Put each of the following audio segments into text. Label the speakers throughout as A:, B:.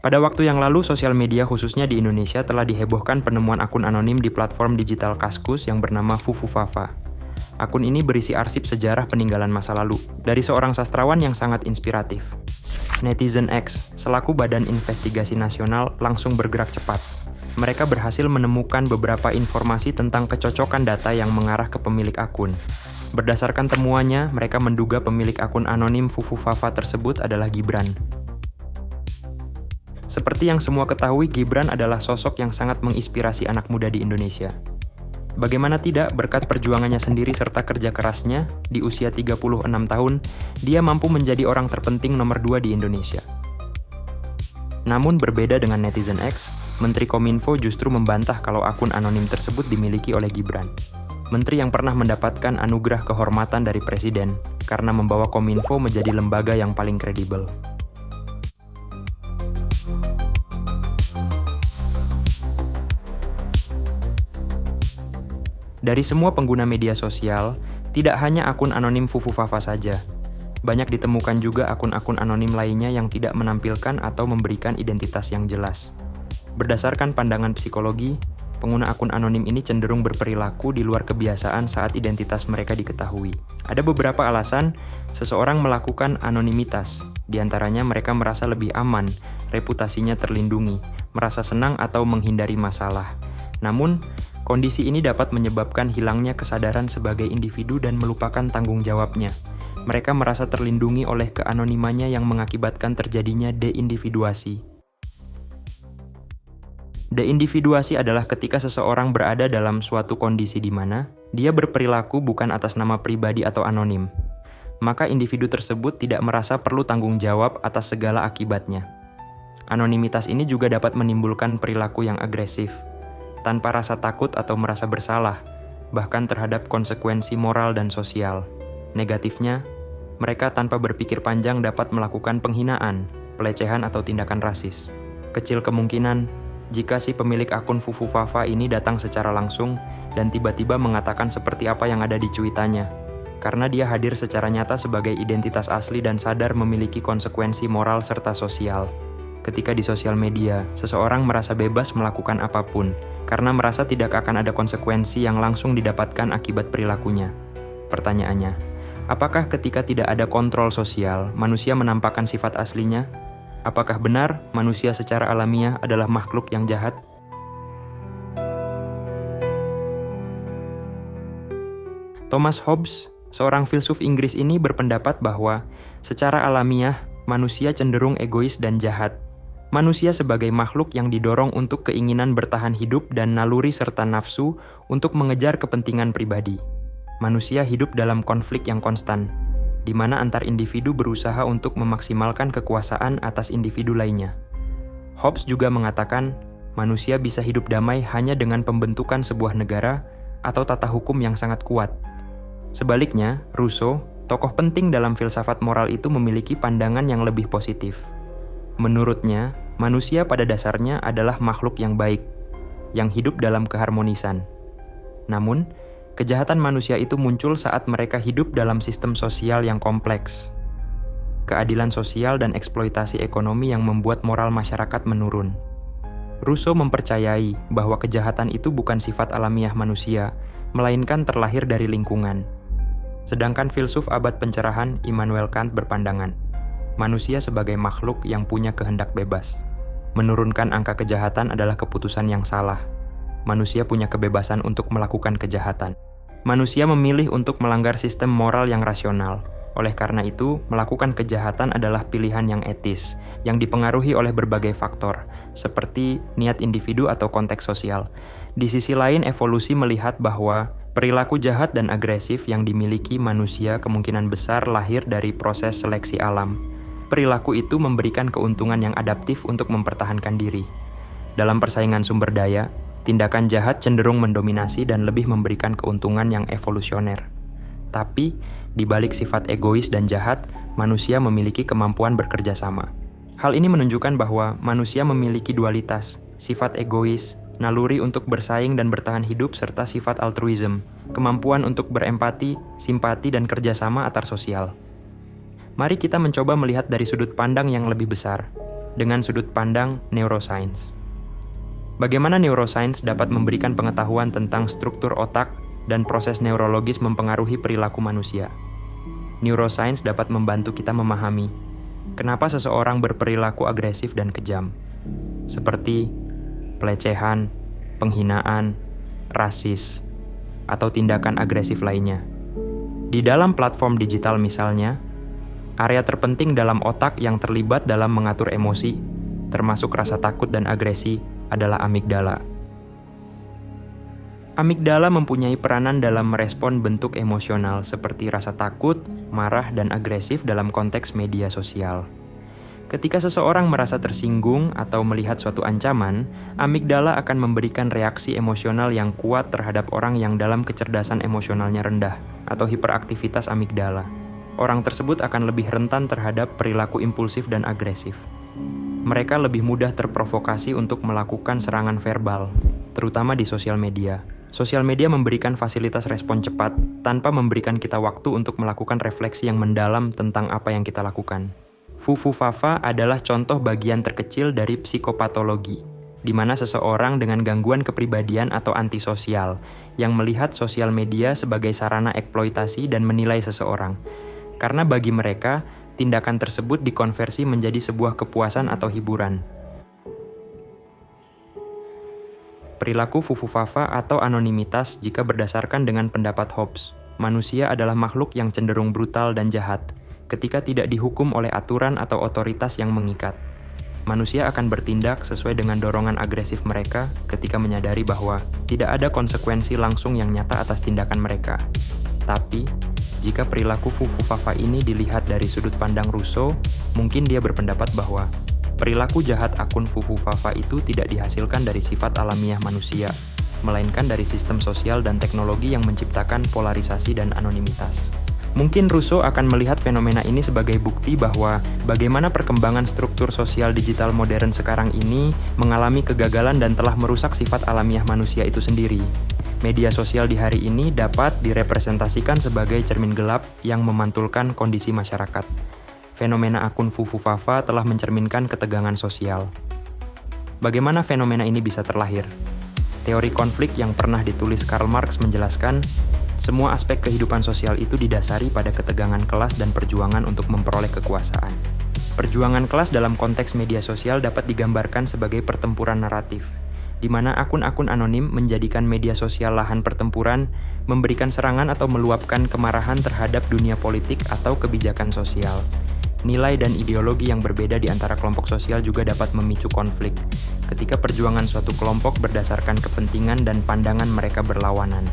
A: Pada waktu yang lalu, sosial media khususnya di Indonesia telah dihebohkan penemuan akun anonim di platform digital Kaskus yang bernama Fufufafa. Akun ini berisi arsip sejarah peninggalan masa lalu dari seorang sastrawan yang sangat inspiratif. Netizen X, selaku Badan Investigasi Nasional, langsung bergerak cepat. Mereka berhasil menemukan beberapa informasi tentang kecocokan data yang mengarah ke pemilik akun. Berdasarkan temuannya, mereka menduga pemilik akun anonim Fufufafa tersebut adalah Gibran. Seperti yang semua ketahui, Gibran adalah sosok yang sangat menginspirasi anak muda di Indonesia. Bagaimana tidak, berkat perjuangannya sendiri serta kerja kerasnya, di usia 36 tahun, dia mampu menjadi orang terpenting nomor 2 di Indonesia. Namun berbeda dengan netizen X, Menteri Kominfo justru membantah kalau akun anonim tersebut dimiliki oleh Gibran. Menteri yang pernah mendapatkan anugerah kehormatan dari Presiden karena membawa Kominfo menjadi lembaga yang paling kredibel. Dari semua pengguna media sosial, tidak hanya akun anonim Fufufafa saja. Banyak ditemukan juga akun-akun anonim lainnya yang tidak menampilkan atau memberikan identitas yang jelas. Berdasarkan pandangan psikologi, pengguna akun anonim ini cenderung berperilaku di luar kebiasaan saat identitas mereka diketahui. Ada beberapa alasan seseorang melakukan anonimitas. Di antaranya mereka merasa lebih aman, reputasinya terlindungi, merasa senang atau menghindari masalah. Namun, kondisi ini dapat menyebabkan hilangnya kesadaran sebagai individu dan melupakan tanggung jawabnya. Mereka merasa terlindungi oleh keanonimannya yang mengakibatkan terjadinya deindividuasi. Deindividuasi adalah ketika seseorang berada dalam suatu kondisi di mana dia berperilaku bukan atas nama pribadi atau anonim. Maka individu tersebut tidak merasa perlu tanggung jawab atas segala akibatnya. Anonimitas ini juga dapat menimbulkan perilaku yang agresif, tanpa rasa takut atau merasa bersalah, bahkan terhadap konsekuensi moral dan sosial. Negatifnya, mereka tanpa berpikir panjang dapat melakukan penghinaan, pelecehan atau tindakan rasis. Kecil kemungkinan, jika si pemilik akun Fufufafa ini datang secara langsung dan tiba-tiba mengatakan seperti apa yang ada di cuitannya, karena dia hadir secara nyata sebagai identitas asli dan sadar memiliki konsekuensi moral serta sosial. Ketika di sosial media, seseorang merasa bebas melakukan apapun, karena merasa tidak akan ada konsekuensi yang langsung didapatkan akibat perilakunya. Pertanyaannya, apakah ketika tidak ada kontrol sosial, manusia menampakkan sifat aslinya? Apakah benar manusia secara alamiah adalah makhluk yang jahat? Thomas Hobbes, seorang filsuf Inggris ini berpendapat bahwa secara alamiah, manusia cenderung egois dan jahat. Manusia sebagai makhluk yang didorong untuk keinginan bertahan hidup dan naluri serta nafsu untuk mengejar kepentingan pribadi. Manusia hidup dalam konflik yang konstan, di mana antar individu berusaha untuk memaksimalkan kekuasaan atas individu lainnya. Hobbes juga mengatakan, manusia bisa hidup damai hanya dengan pembentukan sebuah negara atau tata hukum yang sangat kuat. Sebaliknya, Rousseau, tokoh penting dalam filsafat moral itu memiliki pandangan yang lebih positif. Menurutnya, manusia pada dasarnya adalah makhluk yang baik, yang hidup dalam keharmonisan. Namun, kejahatan manusia itu muncul saat mereka hidup dalam sistem sosial yang kompleks. Keadilan sosial dan eksploitasi ekonomi yang membuat moral masyarakat menurun. Rousseau mempercayai bahwa kejahatan itu bukan sifat alamiah manusia, melainkan terlahir dari lingkungan. Sedangkan filsuf abad pencerahan Immanuel Kant berpandangan, manusia sebagai makhluk yang punya kehendak bebas. Menurunkan angka kejahatan adalah keputusan yang salah. Manusia punya kebebasan untuk melakukan kejahatan. Manusia memilih untuk melanggar sistem moral yang rasional. Oleh karena itu, melakukan kejahatan adalah pilihan yang etis, yang dipengaruhi oleh berbagai faktor, seperti niat individu atau konteks sosial. Di sisi lain, evolusi melihat bahwa perilaku jahat dan agresif yang dimiliki manusia kemungkinan besar lahir dari proses seleksi alam. Perilaku itu memberikan keuntungan yang adaptif untuk mempertahankan diri. Dalam persaingan sumber daya, tindakan jahat cenderung mendominasi dan lebih memberikan keuntungan yang evolusioner. Tapi, di balik sifat egois dan jahat, manusia memiliki kemampuan bekerja sama. Hal ini menunjukkan bahwa manusia memiliki dualitas, sifat egois, naluri untuk bersaing dan bertahan hidup, serta sifat altruism, kemampuan untuk berempati, simpati, dan kerjasama antar sosial. Mari kita mencoba melihat dari sudut pandang yang lebih besar. dengan sudut pandang neuroscience. Bagaimana neuroscience dapat memberikan pengetahuan tentang struktur otak dan proses neurologis mempengaruhi perilaku manusia. Neuroscience dapat membantu kita memahami kenapa seseorang berperilaku agresif dan kejam, seperti pelecehan, penghinaan, rasis, atau tindakan agresif lainnya. Di dalam platform digital misalnya, area terpenting dalam otak yang terlibat dalam mengatur emosi, termasuk rasa takut dan agresi, adalah amigdala. Amigdala mempunyai peranan dalam merespon bentuk emosional seperti rasa takut, marah, dan agresif dalam konteks media sosial. Ketika seseorang merasa tersinggung atau melihat suatu ancaman, amigdala akan memberikan reaksi emosional yang kuat terhadap orang yang dalam kecerdasan emosionalnya rendah atau hiperaktivitas amigdala. Orang tersebut akan lebih rentan terhadap perilaku impulsif dan agresif. Mereka lebih mudah terprovokasi untuk melakukan serangan verbal, terutama di sosial media. Sosial media memberikan fasilitas respon cepat tanpa memberikan kita waktu untuk melakukan refleksi yang mendalam tentang apa yang kita lakukan. Fufufafa adalah contoh bagian terkecil dari psikopatologi, di mana seseorang dengan gangguan kepribadian atau antisosial yang melihat sosial media sebagai sarana eksploitasi dan menilai seseorang. Karena bagi mereka, tindakan tersebut dikonversi menjadi sebuah kepuasan atau hiburan. Perilaku fufufafa atau anonimitas jika berdasarkan dengan pendapat Hobbes, manusia adalah makhluk yang cenderung brutal dan jahat ketika tidak dihukum oleh aturan atau otoritas yang mengikat. Manusia akan bertindak sesuai dengan dorongan agresif mereka ketika menyadari bahwa tidak ada konsekuensi langsung yang nyata atas tindakan mereka. Tapi, jika perilaku fufufafa ini dilihat dari sudut pandang Rousseau, mungkin dia berpendapat bahwa perilaku jahat akun fufufafa itu tidak dihasilkan dari sifat alamiah manusia, melainkan dari sistem sosial dan teknologi yang menciptakan polarisasi dan anonimitas. Mungkin Rousseau akan melihat fenomena ini sebagai bukti bahwa bagaimana perkembangan struktur sosial digital modern sekarang ini mengalami kegagalan dan telah merusak sifat alamiah manusia itu sendiri. Media sosial di hari ini dapat direpresentasikan sebagai cermin gelap yang memantulkan kondisi masyarakat. Fenomena akun fufufafa telah mencerminkan ketegangan sosial. Bagaimana fenomena ini bisa terlahir? Teori konflik yang pernah ditulis Karl Marx menjelaskan, semua aspek kehidupan sosial itu didasari pada ketegangan kelas dan perjuangan untuk memperoleh kekuasaan. Perjuangan kelas dalam konteks media sosial dapat digambarkan sebagai pertempuran naratif, di mana akun-akun anonim menjadikan media sosial lahan pertempuran, memberikan serangan atau meluapkan kemarahan terhadap dunia politik atau kebijakan sosial. Nilai dan ideologi yang berbeda di antara kelompok sosial juga dapat memicu konflik, ketika perjuangan suatu kelompok berdasarkan kepentingan dan pandangan mereka berlawanan.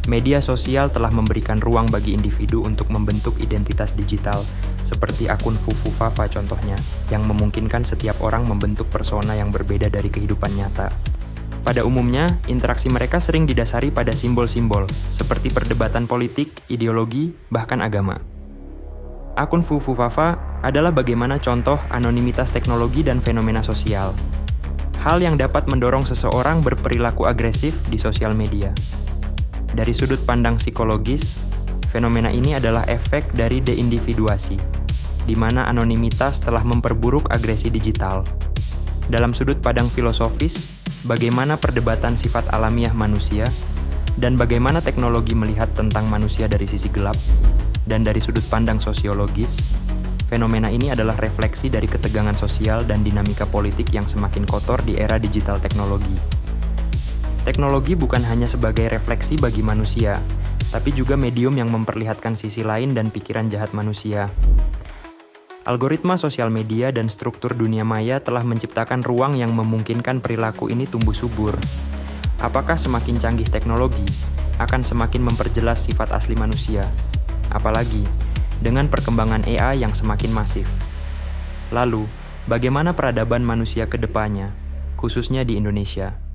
A: Media sosial telah memberikan ruang bagi individu untuk membentuk identitas digital, seperti akun fufufafa contohnya, yang memungkinkan setiap orang membentuk persona yang berbeda dari kehidupan nyata. Pada umumnya, interaksi mereka sering didasari pada simbol-simbol, seperti perdebatan politik, ideologi, bahkan agama. Akun fufufafa adalah bagaimana contoh anonimitas teknologi dan fenomena sosial. Hal yang dapat mendorong seseorang berperilaku agresif di sosial media. Dari sudut pandang psikologis, fenomena ini adalah efek dari deindividuasi, di mana anonimitas telah memperburuk agresi digital. Dalam sudut pandang filosofis, bagaimana perdebatan sifat alamiah manusia, dan bagaimana teknologi melihat tentang manusia dari sisi gelap, dan dari sudut pandang sosiologis, fenomena ini adalah refleksi dari ketegangan sosial dan dinamika politik yang semakin kotor di era digital teknologi. Teknologi bukan hanya sebagai refleksi bagi manusia, tapi juga medium yang memperlihatkan sisi lain dan pikiran jahat manusia. Algoritma sosial media dan struktur dunia maya telah menciptakan ruang yang memungkinkan perilaku ini tumbuh subur. Apakah semakin canggih teknologi akan semakin memperjelas sifat asli manusia? Apalagi dengan perkembangan AI yang semakin masif. Lalu, bagaimana peradaban manusia ke depannya, khususnya di Indonesia?